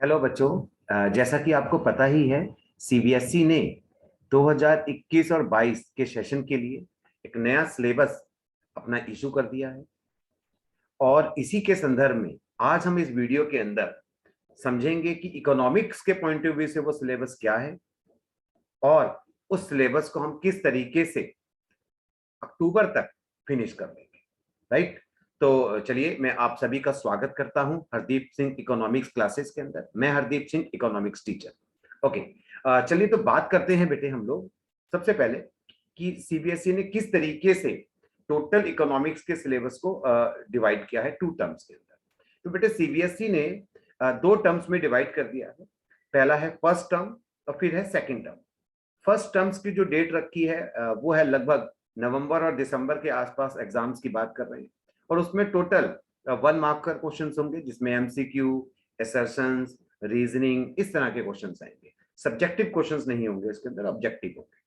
Hello बच्चों। जैसा कि आपको पता ही है, सीबीएसई ने 2021 और 22 के सेशन के लिए एक नया सिलेबस अपना इशू कर दिया है। और इसी के संदर्भ में आज हम इस वीडियो के अंदर समझेंगे कि इकोनॉमिक्स के पॉइंट ऑफ व्यू से वो सिलेबस क्या है और उस सिलेबस को हम किस तरीके से अक्टूबर तक फिनिश कर देंगे। राइट। तो चलिए, मैं आप सभी का स्वागत करता हूं हरदीप सिंह इकोनॉमिक्स क्लासेस के अंदर। मैं Hardeep Singh, economics teacher. Okay. चलिए तो बात करते हैं बेटे हम लोग सबसे पहले कि सीबीएसई ने किस तरीके से टोटल इकोनॉमिक्स के सिलेबस को डिवाइड किया है टू टर्म्स के अंदर। तो बेटे सीबीएसई ने दो टर्म्स में डिवाइड कर दिया है। पहला है फर्स्ट टर्म और फिर है सेकेंड टर्म। फर्स्ट टर्म्स की जो डेट रखी है वो है लगभग नवंबर और दिसंबर के आसपास एग्जाम्स की बात कर रहे हैं। और उसमें टोटल 1 मार्क का क्वेश्चन होंगे, जिसमें एमसीक्यू, एसर्शंस, रीजनिंग, इस तरह के क्वेश्चन आएंगे। सब्जेक्टिव क्वेश्चंस नहीं होंगे इसके अंदर, ऑब्जेक्टिव होंगे।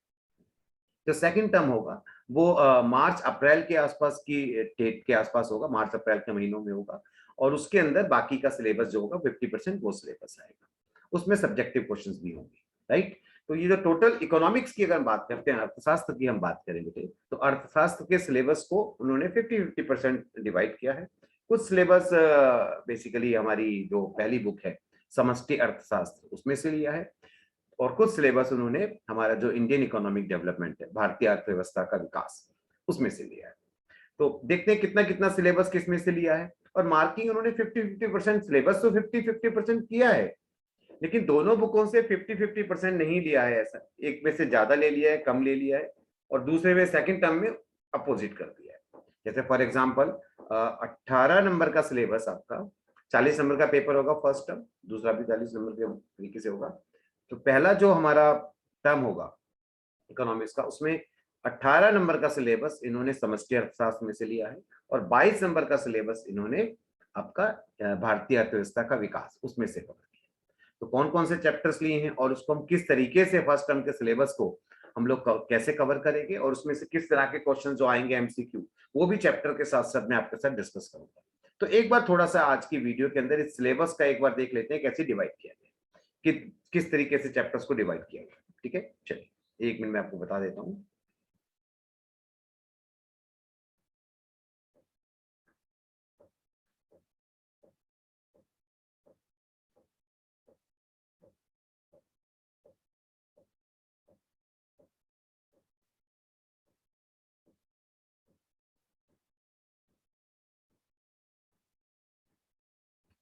जो सेकंड टर्म होगा वो मार्च अप्रैल के आसपास की डेट के आसपास होगा, मार्च अप्रैल के महीनों में होगा। और उसके अंदर बाकी का सिलेबस जो होगा 50% वो सिलेबस आएगा। उसमें सब्जेक्टिव क्वेश्चंस भी होंगे। राइट। तो ये जो टोटल इकोनॉमिक्स की अगर बात करते हैं, अर्थशास्त्र की हम बात करेंगे, तो अर्थशास्त्र के सिलेबस को उन्होंने 50-50% डिवाइड किया है। कुछ सिलेबस बेसिकली हमारी जो पहली बुक है समष्टि अर्थशास्त्र उसमें से लिया है, और कुछ सिलेबस उन्होंने हमारा जो इंडियन इकोनॉमिक डेवलपमेंट है, भारतीय अर्थव्यवस्था का विकास, उसमें से लिया है। तो देखते हैं कितना कितना सिलेबस किसमें से लिया है। और मार्किंग उन्होंने 50-50% सिलेबस तो 50-50% किया है, लेकिन दोनों बुकों से 50-50% नहीं लिया है। ऐसा एक में से ज्यादा ले लिया है, कम ले लिया है, और दूसरे में सेकंड टर्म में अपोजिट कर दिया है। जैसे फॉर एग्जांपल 18 नंबर का सिलेबस आपका, 40 नंबर का पेपर होगा फर्स्ट टर्म, दूसरा भी 40 नंबर के तरीके से होगा। तो पहला जो हमारा टर्म होगा इकोनॉमिक्स का, उसमें 18 नंबर का सिलेबस इन्होंने समष्टि अर्थशास्त्र में से लिया है, और 22 नंबर का सिलेबस इन्होंने आपका भारतीय अर्थव्यवस्था का विकास उसमें से कवर किया। तो कौन कौन से चैप्टर्स लिए हैं और उसको हम किस तरीके से फर्स्ट टर्म के सिलेबस को हम लोग कैसे कवर करेंगे, और उसमें से किस तरह के क्वेश्चन जो आएंगे एमसीक्यू, वो भी चैप्टर के साथ साथ मैं आपके साथ डिस्कस करूंगा। तो एक बार थोड़ा सा आज की वीडियो के अंदर इस सिलेबस का एक बार देख लेते हैं कैसे डिवाइड किया गया, कि किस तरीके से चैप्टर्स को डिवाइड किया गया। ठीक है, चलिए 1 मिनट में आपको बता देता हूँ।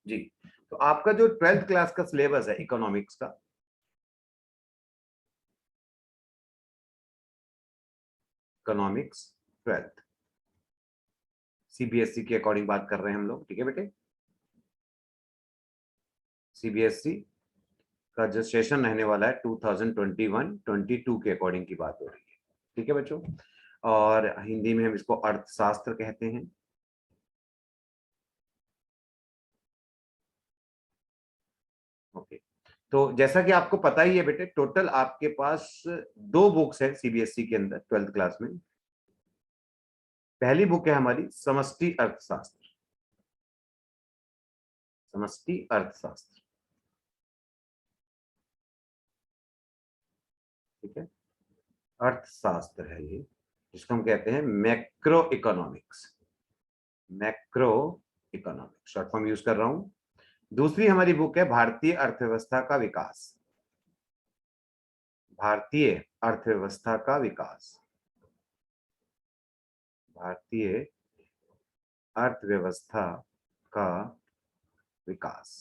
जी, तो आपका जो 12th क्लास का सिलेबस है इकोनॉमिक्स का, इकोनॉमिक्स 12th सीबीएसई के अकॉर्डिंग बात कर रहे हैं हम लोग। ठीक है बेटे, सीबीएसई का जो सेशन रहने वाला है 2021-22 के अकॉर्डिंग की बात हो रही है। ठीक है बच्चों, और हिंदी में हम इसको अर्थशास्त्र कहते हैं। ओके। तो जैसा कि आपको पता ही है बेटे, टोटल आपके पास दो बुक्स है सीबीएसई के अंदर 12th क्लास में। पहली बुक है हमारी समष्टि अर्थशास्त्र, समष्टि अर्थशास्त्र। ठीक है, अर्थशास्त्र है ये, जिसको हम कहते हैं macro economics, macro economics short form use कर रहा हूं। दूसरी हमारी बुक है भारतीय अर्थव्यवस्था का विकास, भारतीय अर्थव्यवस्था का विकास, भारतीय अर्थव्यवस्था का विकास,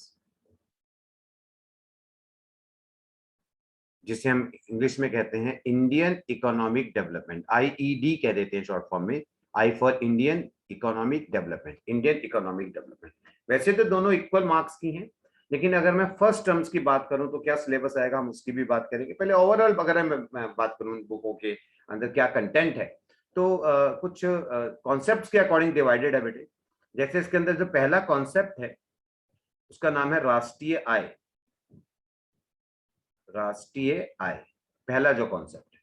जिसे हम इंग्लिश में कहते हैं इंडियन इकोनॉमिक डेवलपमेंट, आईईडी कह देते हैं शॉर्ट फॉर्म में, I for Indian economic development, Indian economic development. वैसे तो दोनों इक्वल मार्क्स की हैं, लेकिन अगर मैं फर्स्ट टर्म्स की बात करूं तो क्या सिलेबस आएगा, हम उसकी भी बात करेंगे। पहले ओवरऑल अगर मैं बात करूं बुकों के अंदर क्या कंटेंट है, तो कुछ कॉन्सेप्ट के अकॉर्डिंग डिवाइडेड है बेटे। जैसे इसके अंदर जो पहला कॉन्सेप्ट है उसका नाम है राष्ट्रीय आय, राष्ट्रीय आय पहला जो कॉन्सेप्ट है,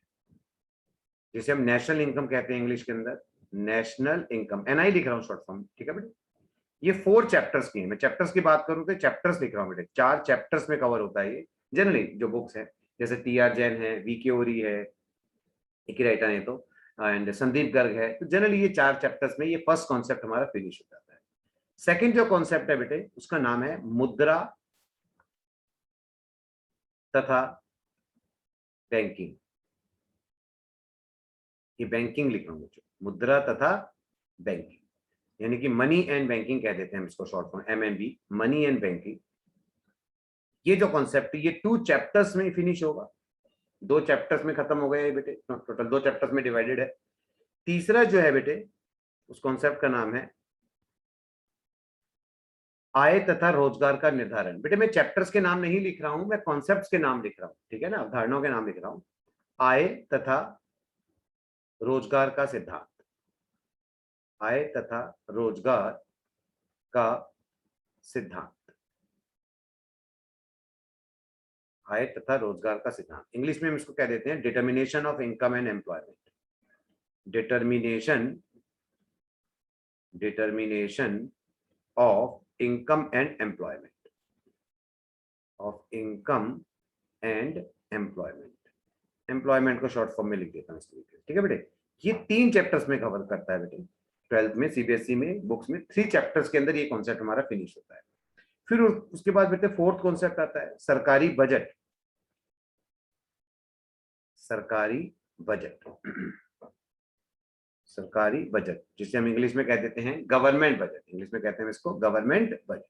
जिसे हम नेशनल इनकम कहते हैं इंग्लिश के अंदर, नेशनल इनकम, एनआई लिख रहा हूं शॉर्ट फॉर्म। ठीक है बेटे, ये 4 चैप्टर्स की है। मैं चैप्टर्स की बात करूं तो चैप्टर्स लिख रहा हूँ बेटे, 4 चैप्टर्स में कवर होता है ये जनरली जो बुक्स है, जैसे टी आर जैन है, वी.के. ओरी है, एक ही राइटर है तो, एंड संदीप गर्ग है। तो जनरली ये 4 चैप्टर्स में ये फर्स्ट कॉन्सेप्ट हमारा फिनिश हो जाता है। सेकंड जो कॉन्सेप्ट है बेटे उसका नाम है मुद्रा तथा बैंकिंग। ये बैंकिंग लिख रहा हूं बच्चों, मुद्रा तथा बैंकिंग, यानी कि मनी एंड बैंकिंग कह देते हैं हम इसको, short form MMB, money and banking. ये जो कॉन्सेप्ट है ये 2 चैप्टर्स में फिनिश होगा, 2 चैप्टर्स में खत्म हो गया ये बेटे, टोटल 2 चैप्टर्स में डिवाइडेड है। तीसरा जो है बेटे उस कॉन्सेप्ट का नाम है आय तथा रोजगार का निर्धारण। बेटे मैं चैप्टर्स के नाम नहीं लिख रहा हूं, मैं कॉन्सेप्ट्स के नाम लिख रहा हूं, ठीक है ना, अवधारणाओं के नाम लिख रहा हूं। आय तथा रोजगार का सिद्धांत, आय तथा रोजगार का सिद्धांत, आय तथा रोजगार का सिद्धांत। इंग्लिश में हम इसको कह देते हैं determination of income and employment, determination determination of income and employment, of income and employment. Employment को शॉर्ट फॉर्म में लिख देता हूँ इस तरीके से, ठीक है बेटे। ये 3 चैप्टर्स में कवर करता है बेटे, 12th में सीबीएसई में बुक्स में 3 चैप्टर्स के अंदर ये कॉन्सेप्ट हमारा फिनिश होता है। फिर उसके बाद बेटे 4th कॉन्सेप्ट आता है सरकारी बजट, सरकारी बजट, सरकारी बजट, जिसे हम इंग्लिश में कह देते हैं गवर्नमेंट बजट, इंग्लिश में कहते हैं इसको गवर्नमेंट बजट,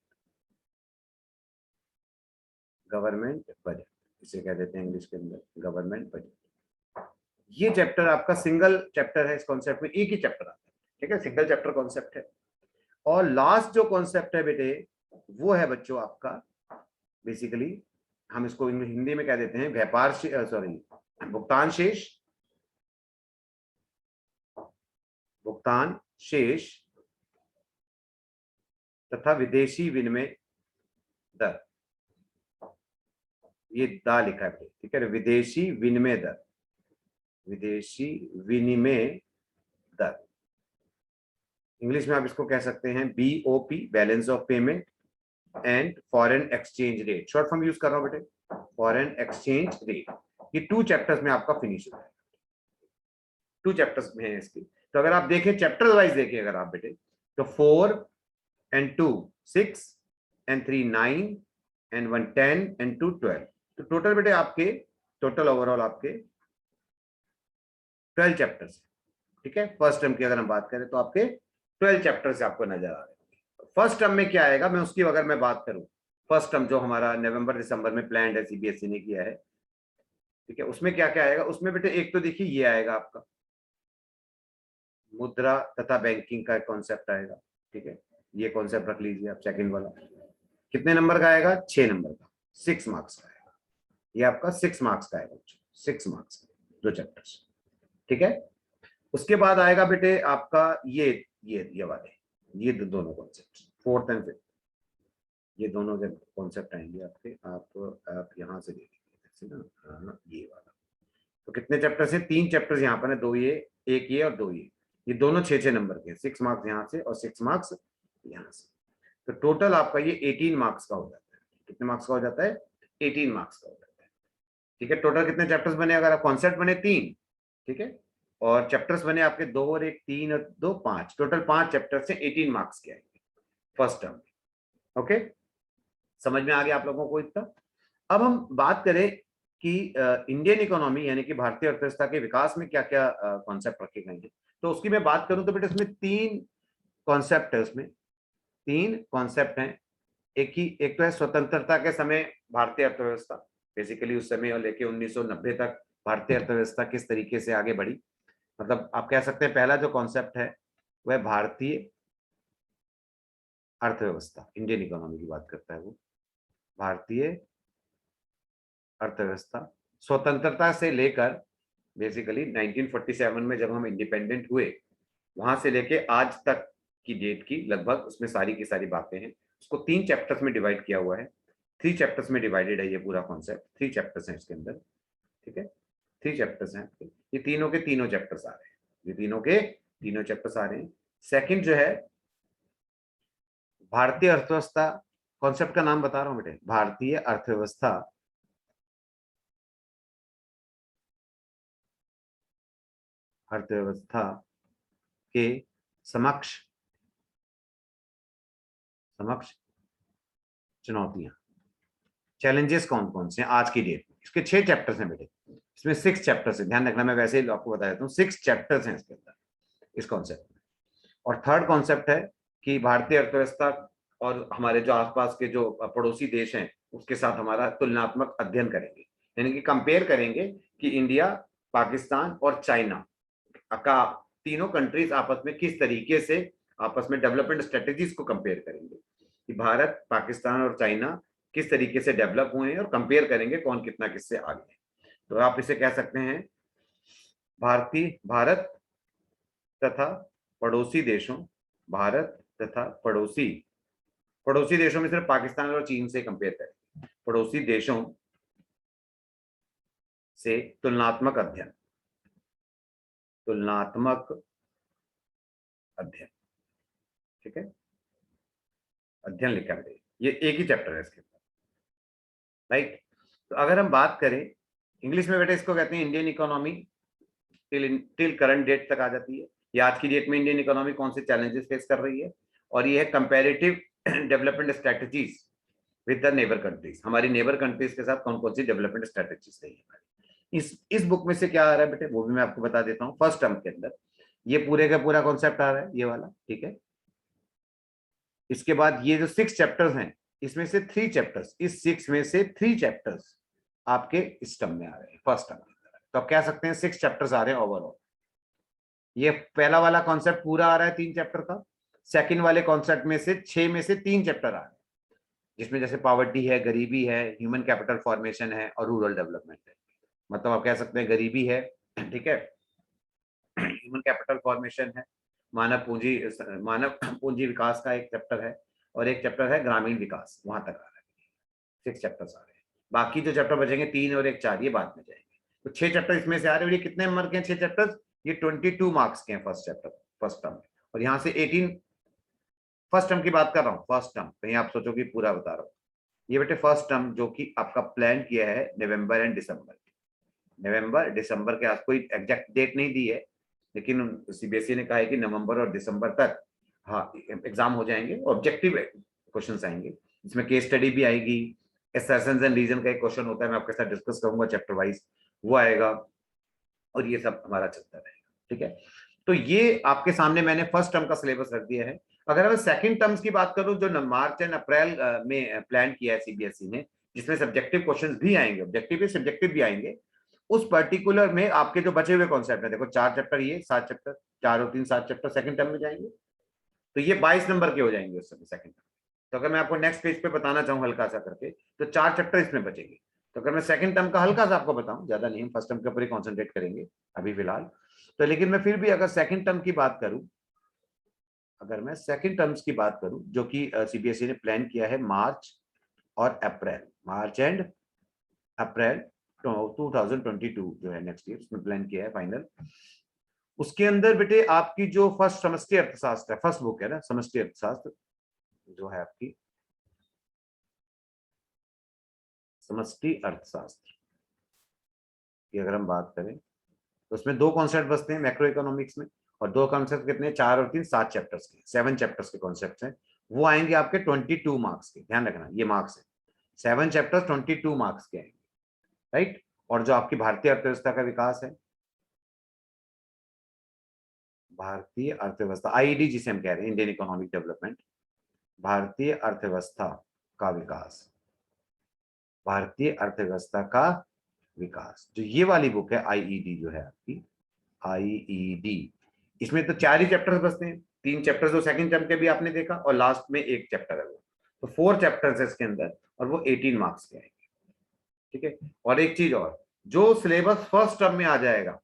गवर्नमेंट बजट इसे कह देते हैं इंग्लिश के अंदर गवर्नमेंट बजट। ये चैप्टर आपका सिंगल चैप्टर है, इस कॉन्सेप्ट में एक ही चैप्टर आता है, ठीक है, सिंगल चैप्टर कॉन्सेप्ट है। और लास्ट जो कॉन्सेप्ट है बेटे वो है बच्चों आपका, बेसिकली हम इसको हिंदी में कह देते हैं व्यापार, सॉरी, भुगतान शेष, भुगतान शेष तथा विदेशी विनिमय दर। ये दा लिखा है, ठीक है, विदेशी विनिमय दर, विदेशी विनिमय दर। इंग्लिश में आप इसको कह सकते हैं BOP, balance of payment, and foreign exchange rate, short form use कर रहा हूं बेटे, फॉरेन एक्सचेंज रेट। ये 2 चैप्टर्स में आपका फिनिश हो जाएगा, 2 चैप्टर्स में है इसकी। तो अगर आप देखें चैप्टर वाइज देखें अगर आप बेटे, तो 4 and 2 6 and 3 9 and 1 10 and 2 12। तो टोटल बेटे आपके, टोटल ओवरऑल आपके 12 चैप्टर्स, ठीक है। फर्स्ट टर्म की अगर हम बात करें तो आपके 12 चैप्टर्स आपको नजर आ रहे हैं। फर्स्ट टर्म में क्या आएगा, मैं उसकी अगर मैं बात करूं, फर्स्ट टर्म जो हमारा नवंबर दिसंबर में प्लान है, सीबीएसई ने किया है, ठीक है, उसमें क्या क्या आएगा उसमें बेटे, एक तो देखिए ये आएगा आपका मुद्रा तथा बैंकिंग का कॉन्सेप्ट आएगा, ठीक है, ये कॉन्सेप्ट रख लीजिए आप, सेकंड वाला कितने नंबर का आएगा, 6 नंबर का, 6 मार्क्स का आएगा, ये आपका 6 मार्क्स का आएगा, 6 मार्क्स का 2 चैप्टर्स, ठीक है। उसके बाद आएगा बेटे आपका ये वाले, ये दोनों कॉन्सेप्ट, 4th एंड 5th, ये दोनों जब कॉन्सेप्ट आएंगे आपके, आप यहाँ से देखिए ना, ये वाला। तो कितने चैप्टर्स हैं, 3 चैप्टर्स यहाँ पर है, 2 ये, 1 ये और 2 ये दोनों 6 नंबर के, 6 मार्क्स यहाँ से और 6 मार्क्स यहाँ से। तो टोटल आपका ये 18 मार्क्स का हो जाता है। कितने मार्क्स का हो जाता है, 18 मार्क्स का हो जाता है, ठीक है। टोटल कितने चैप्टर्स बने, अगर आप कॉन्सेप्ट बने 3, ठीक है, और चैप्टर्स बने आपके 2 और 1, 3 और 2 5, टोटल 5 चैप्टर से 18 मार्क्स के आएंगे फर्स्ट टर्म में। ओके, समझ में आ गया आप लोगों को इतना। अब हम बात करें कि इंडियन इकोनॉमी यानी कि भारतीय अर्थव्यवस्था के विकास में क्या क्या कॉन्सेप्ट रखे गए हैं, तो उसकी मैं बात करूं तो बेटे इसमें 3 कॉन्सेप्ट है, उसमें 3 कॉन्सेप्ट हैं। एक तो है स्वतंत्रता के समय भारतीय अर्थव्यवस्था, बेसिकली उस समय और लेके 1990 तक भारतीय अर्थव्यवस्था किस तरीके से आगे बढ़ी। मतलब आप कह सकते हैं पहला जो कॉन्सेप्ट है वह भारतीय अर्थव्यवस्था, इंडियन इकोनॉमी की बात करता है वो, भारतीय अर्थव्यवस्था स्वतंत्रता से लेकर बेसिकली 1947 में जब हम इंडिपेंडेंट हुए वहां से लेके आज तक की डेट की लगभग, उसमें सारी की सारी बातें हैं। उसको 3 चैप्टर्स में डिवाइड किया हुआ है, 3 चैप्टर्स में डिवाइडेड है ये पूरा कॉन्सेप्ट, 3 चैप्टर्स हैं इसके अंदर, ठीक है, 3 चैप्टर्स हैं। ये तीनों के तीनों चैप्टर्स आ रहे हैं, ये तीनों के तीनों चैप्टर्स आ रहे हैं। सेकंड जो है भारतीय अर्थव्यवस्था, कॉन्सेप्ट का नाम बता रहा हूं बेटे, भारतीय अर्थव्यवस्था अर्थव्यवस्था के समक्ष समक्ष चुनौतियां, चैलेंजेस कौन कौन से हैं आज की डेट में। इसके 6 चैप्टर्स हैं बेटे, इसमें 6 चैप्टर्स है, ध्यान रखना, मैं वैसे ही आपको बता देता हूँ, 6 चैप्टर्स हैं इसके अंदर, इस कॉन्सेप्ट में। और थर्ड कॉन्सेप्ट है कि भारतीय अर्थव्यवस्था और हमारे जो आसपास के जो पड़ोसी देश हैं उसके साथ हमारा तुलनात्मक अध्ययन करेंगे, यानी कि कंपेयर करेंगे कि इंडिया, पाकिस्तान और चाइना का, तीनों कंट्रीज आपस में किस तरीके से आपस में डेवलपमेंट स्ट्रेटेजीज को कंपेयर करेंगे कि भारत, पाकिस्तान और चाइना किस तरीके से डेवलप हुए हैं, और कंपेयर करेंगे कौन कितना किससे आगे है। तो आप इसे कह सकते हैं भारत तथा पड़ोसी देशों, भारत तथा पड़ोसी पड़ोसी देशों में सिर्फ पाकिस्तान और चीन से कंपेयर करें, पड़ोसी देशों से तुलनात्मक अध्ययन, तुलनात्मक अध्ययन, ठीक है, अध्ययन लिखा है, ये एक ही चैप्टर है इसके अंदर, राइट। तो अगर हम बात करें इंग्लिश में बेटा, इसको कहते हैं Indian economy till current date तक आ जाती है, ये आज की डेट में इंडियन इकोनॉमी कौन से चैलेंजेस फेस कर रही है, और ये है comparative development strategies with the neighbour countries, हमारी नेबर कंट्रीज के साथ कौन कौन सी डेवलपमेंट स्ट्रेटजीज रही है। इस बुक में से क्या आ रहा है बेटे, वो भी मैं आपको बता देता हूँ। फर्स्ट टर्म के अंदर ये पूरे का पूरा कॉन्सेप्ट आ रहा है, ये वाला, ठीक है। इसके बाद ये जो 6 चैप्टर्स हैं, इसमें से 3 चैप्टर्स, इस 6 में से 3 चैप्टर्स आपके इस टर्म में आ रहे हैं, फर्स्ट टर्म। तो आप कह सकते हैं 6 चैप्टर्स आ रहे हैं ओवरऑल। ये पहला वाला कॉन्सेप्ट पूरा आ रहा है 3 चैप्टर का, सेकंड वाले कॉन्सेप्ट में से 6 में से 3 चैप्टर आ रहे हैं, जिसमें जैसे पॉवर्टी है, गरीबी है, ह्यूमन कैपिटल फॉर्मेशन है और रूरल डेवलपमेंट है। मतलब आप कह सकते हैं गरीबी है, ठीक है, ह्यूमन कैपिटल फॉर्मेशन है, मानव पूंजी विकास का एक चैप्टर है, और एक चैप्टर है ग्रामीण विकास, वहां तक आ रहा है। 6 चैप्टर्स आ रहे हैं, बाकी जो चैप्टर बचेंगे 3 और 1 4, ये बाद में जाएंगे। तो 6 चैप्टर इसमें से आ रहे हैं, ये कितने नंबर के हैं 6 चैप्टर्स, ये 22 मार्क्स के हैं फर्स्ट चैप्टर, फर्स्ट टर्म, और यहाँ से 18, फर्स्ट टर्म की बात कर रहा हूँ, फर्स्ट टर्म, कहीं आप सोचो कि पूरा बता रहा हूँ। ये बेटे फर्स्ट टर्म जो कि आपका प्लान किया है नवंबर एंड दिसंबर, नवंबर दिसंबर के आस, कोई एग्जैक्ट डेट नहीं दी है, लेकिन सीबीएसई ने कहा है कि नवंबर और दिसंबर तक हाँ एग्जाम हो जाएंगे, ऑब्जेक्टिव क्वेश्चंस आएंगे, इसमें केस स्टडी भी आएगी, असर्शंस एंड रीजन का एक क्वेश्चन होता है, मैं आपके साथ डिस्कस करूंगा चैप्टर वाइज, वो आएगा, और ये सब हमारा चलता रहेगा, ठीक है। तो ये आपके सामने मैंने फर्स्ट टर्म का सिलेबस रख दिया है। अगर मैं सेकंड टर्म्स की बात करूं, जो मार्च एंड अप्रैल में प्लान किया है सीबीएसई ने, जिसमें सब्जेक्टिव क्वेश्चंस भी आएंगे, ऑब्जेक्टिव सब्जेक्टिव भी आएंगे, उस पर्टिकुलर में आपके जो बचे हुए कॉन्सेप्ट है, देखो 4 चैप्टर, ये 7 चैप्टर, 4 और 3 7 चैप्टर सेकंड टर्म में जाएंगे, तो ये 22 नंबर के हो जाएंगे उस समय सेकंड टर्म। तो अगर मैं आपको नेक्स्ट पेज पे बताना चाहूँ हल्का सा करके, तो 4 चैप्टर इसमें बचेंगे। तो अगर मैं सेकंड टर्म का हल्का सा आपको बताऊं, ज्यादा नहीं, हम फर्स्ट टर्म के ऊपर ही कॉन्सेंट्रेट करेंगे अभी फिलहाल, तो लेकिन मैं फिर भी अगर सेकंड टर्म की बात करूं, अगर मैं सेकंड टर्म्स की बात करूं, जो कि सीबीएसई ने प्लान किया है मार्च और अप्रैल, मार्च एंड अप्रैल 2022 जो है नेक्स्ट ईयर, उसमें प्लान किया है फाइनल। उसके अंदर बेटे आपकी जो फर्स्ट समष्टि अर्थशास्त्र है, फर्स्ट बुक है ना समष्टि अर्थशास्त्र, जो है आपकी समष्टि अर्थशास्त्र की अगर हम बात करें, तो उसमें 2 कॉन्सेप्ट बसते हैं मैक्रो इकोनॉमिक्स में, और 2 कॉन्सेप्ट कितने, 4 और 3 7 चैप्टर्स के, 7 चैप्टर्स के कॉन्सेप्ट हैं, वो आएंगे आपके 22 मार्क्स के, ध्यान रखना ये मार्क्स है, 7 चैप्टर्स 22 मार्क्स के आएंगे, राइट। और जो आपकी भारतीय अर्थव्यवस्था का विकास है, भारतीय अर्थव्यवस्था आईईडी जिसे हम कह रहे हैं, इंडियन इकोनॉमिक डेवलपमेंट, भारतीय अर्थव्यवस्था का विकास, भारतीय अर्थव्यवस्था का विकास, जो ये वाली बुक है आईईडी जो है आपकी, आईईडी, इसमें तो 4 ही चैप्टर्स बचते हैं, 3 चैप्टर्स जो सेकंड टर्म के भी आपने देखा, और लास्ट में 1 चैप्टर है वो, तो 4 चैप्टर्स है इसके अंदर, और वो 18 मार्क्स के आएंगे, ठीक है। और एक चीज और, जो सिलेबस फर्स्ट टर्म में आ जाएगा,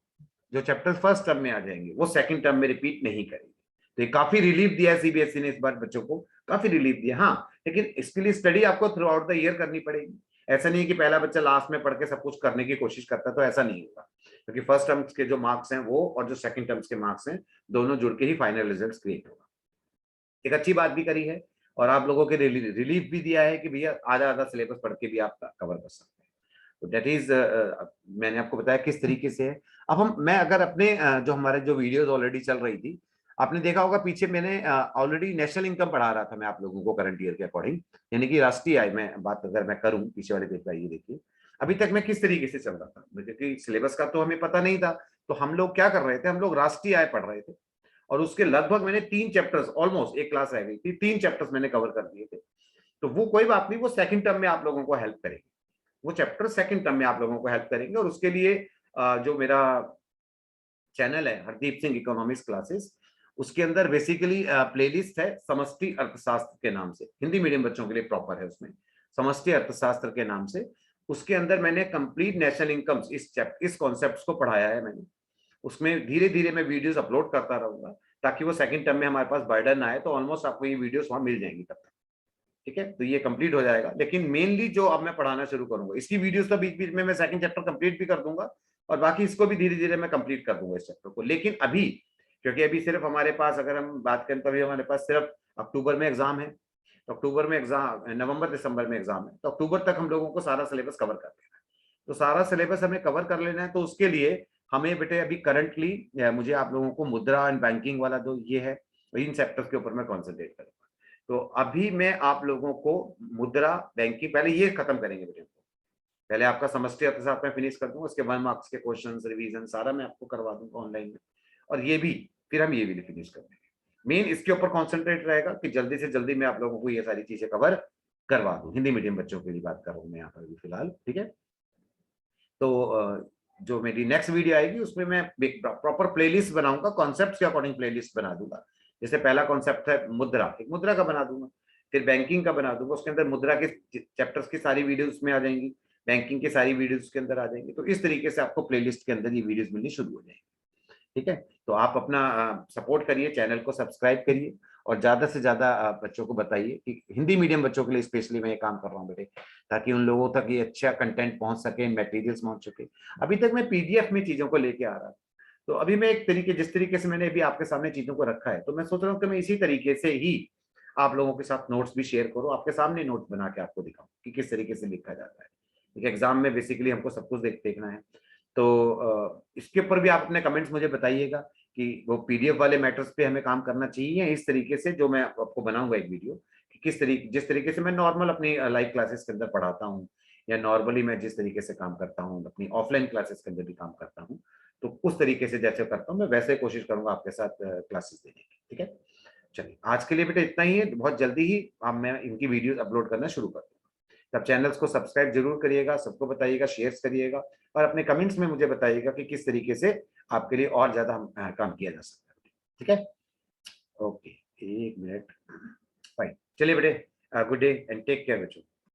जो चैप्टर्स फर्स्ट टर्म में आ जाएंगे, वो सेकंड टर्म में रिपीट नहीं करेंगे। तो ये काफी रिलीफ दिया है सीबीएसई ने इस बार बच्चों को, काफी रिलीफ दिया, हाँ, लेकिन इसके लिए स्टडी आपको थ्रू आउट द ईयर करनी पड़ेगी। ऐसा नहीं है कि पहला बच्चा लास्ट में पढ़ के सब कुछ करने की कोशिश करता है, तो ऐसा नहीं होगा, क्योंकि फर्स्ट टर्म्स के जो मार्क्स हैं वो, और जो सेकंड टर्म्स के मार्क्स हैं, दोनों जुड़ के ही फाइनल रिजल्ट क्रिएट होगा। एक अच्छी बात भी करी है, और आप लोगों के रिलीफ भी दिया है कि भैया आधा आधा सिलेबस पढ़ के भी आप कवर कर सकते हैं। तो दैट इज मैंने आपको बताया किस तरीके से है। अब मैं अगर अपने जो हमारे जो वीडियोस ऑलरेडी चल रही थी, आपने देखा होगा पीछे मैंने ऑलरेडी नेशनल इनकम पढ़ा रहा था मैं आप लोगों को करंट ईयर के अकॉर्डिंग, यानी कि राष्ट्रीय आय में बात अगर मैं करूं, पीछे वाले पेज पर ये देखिए अभी तक मैं किस तरीके से चल रहा था, क्योंकि सिलेबस का तो हमें पता नहीं था। तो हम लोग क्या कर रहे थे, हम लोग राष्ट्रीय आय पढ़ रहे थे और उसके लगभग मैंने 3 चैप्टर्स, ऑलमोस्ट एक क्लास रह गई थी, 3 चैप्टर्स मैंने कवर कर दिए थे। तो वो कोई बात नहीं, वो सेकंड टर्म में आप लोगों को हेल्प करेंगे, वो चैप्टर सेकंड टर्म में आप लोगों को हेल्प करेंगे। और उसके लिए जो मेरा चैनल है हरदीप सिंह इकोनॉमिक्स क्लासेस, उसके अंदर बेसिकली प्लेलिस्ट है समष्टि अर्थशास्त्र के नाम से, हिंदी मीडियम बच्चों के लिए प्रॉपर है, उसमें समष्टि अर्थशास्त्र के नाम से। उसके अंदर मैंने कंप्लीट नेशनल इनकम इस कॉन्सेप्ट को पढ़ाया है मैंने। उसमें धीरे धीरे मैं वीडियोस अपलोड करता रहूंगा ताकि वो सेकंड टर्म में हमारे पास बर्डन आए तो ऑलमोस्ट आपको ये वीडियोस वहां मिल जाएंगी तब तक। ठीक है, तो ये कंप्लीट हो जाएगा। लेकिन मेनली जो अब मैं पढ़ाना शुरू करूंगा, इसकी वीडियोस तो बीच बीच में मैं सेकंड चैप्टर कंप्लीट भी कर दूंगा और बाकी इसको भी धीरे धीरे मैं कंप्लीट कर दूंगा इस चैप्टर को। लेकिन अभी क्योंकि अभी सिर्फ हमारे पास अगर हम बात करें तो अभी हमारे पास सिर्फ अक्टूबर में एग्जाम है, तो अक्टूबर में एग्जाम, नवंबर दिसंबर में एग्जाम है, तो अक्टूबर तक हम लोगों को सारा सिलेबस कवर कर लेना है। तो सारा सिलेबस हमें कवर कर लेना है, तो उसके लिए हमें बेटे अभी करंटली मुझे आप लोगों को मुद्रा एंड बैंकिंग वाला जो ये है, इन सेक्टर्स के ऊपर मैं कॉन्सेंट्रेट करूंगा। तो अभी मैं आप लोगों को मुद्रा बैंकिंग, पहले ये खत्म करेंगे बेटे, पहले आपका समष्टि अर्थशास्त्र में फिनिश कर दूंगा, उसके 1 मार्क्स के क्वेश्चंस रिवीजन सारा मैं आपको करवा दूंगा ऑनलाइन में, और ये भी फिर हम ये भी फिनिश कर देंगे। मेन इसके ऊपर कॉन्सेंट्रेट रहेगा कि जल्दी से जल्दी मैं आप लोगों को ये सारी चीजें कवर करवा दूं। हिंदी मीडियम बच्चों के लिए बात कर रहा हूँ मैं यहाँ पर अभी फिलहाल, ठीक है। तो जो मेरी नेक्स्ट वीडियो आएगी उसमें मैं प्रॉपर प्लेलिस्ट बनाऊंगा, कॉन्सेप्ट के अकॉर्डिंग प्लेलिस्ट बना दूंगा। जैसे पहला कॉन्सेप्ट है मुद्रा, एक मुद्रा का बना दूंगा, फिर बैंकिंग का बना दूंगा, उसके अंदर मुद्रा के चैप्टर्स की सारी वीडियोस उसमें आ जाएंगी, बैंकिंग की सारी वीडियोस के अंदर आ जाएंगी। तो इस तरीके से आपको प्लेलिस्ट के अंदर ये वीडियोस मिलनी शुरू हो जाएंगी। ठीक है, तो आप अपना सपोर्ट करिए, चैनल को सब्सक्राइब करिए और ज्यादा से ज्यादा बच्चों को बताइए कि हिंदी मीडियम बच्चों के लिए स्पेशली मैं ये काम कर रहा हूँ बेटे, ताकि उन लोगों तक ये अच्छा कंटेंट पहुंच सके, मटेरियल्स पहुंच सके। अभी तक मैं पीडीएफ में चीजों को लेके आ रहा, तो अभी मैं एक तरीके, जिस तरीके से मैंने अभी आपके सामने चीजों को रखा है, तो मैं सोच रहा हूँ कि मैं इसी तरीके से ही आप लोगों के साथ नोट्स भी शेयर करूँ, आपके सामने नोट्स बना के आपको दिखाऊं कि किस तरीके से लिखा जाता है। एक एग्जाम में बेसिकली हमको सब कुछ देखना है। तो इसके ऊपर भी आप अपने कमेंट्स मुझे बताइएगा कि वो पीडीएफ वाले मैटर्स पे हमें काम करना चाहिए, इस तरीके से जो मैं आपको बनाऊंगा एक वीडियो कि किस तरीके, जिस तरीके से मैं नॉर्मल अपनी लाइव क्लासेस के अंदर पढ़ाता हूँ, या नॉर्मली मैं जिस तरीके से काम करता हूँ अपनी ऑफलाइन क्लासेस के अंदर भी काम करता हूँ, तो उस तरीके से जैसे करता हूँ मैं वैसे कोशिश करूंगा आपके साथ क्लासेस देने की। ठीक है, चलिए आज के लिए बेटा इतना ही है। बहुत जल्दी ही मैं इनकी वीडियो अपलोड करना शुरू कर दूंगा। तब चैनल्स को सब्सक्राइब जरूर करिएगा, सबको बताइएगा, शेयर करिएगा और अपने कमेंट्स में मुझे बताइएगा कि किस तरीके से आपके लिए और ज्यादा काम किया जा सकता है। ठीक है, ओके, 1 मिनट, फाइन, चलिए बेटे, good day and take care बच्चों।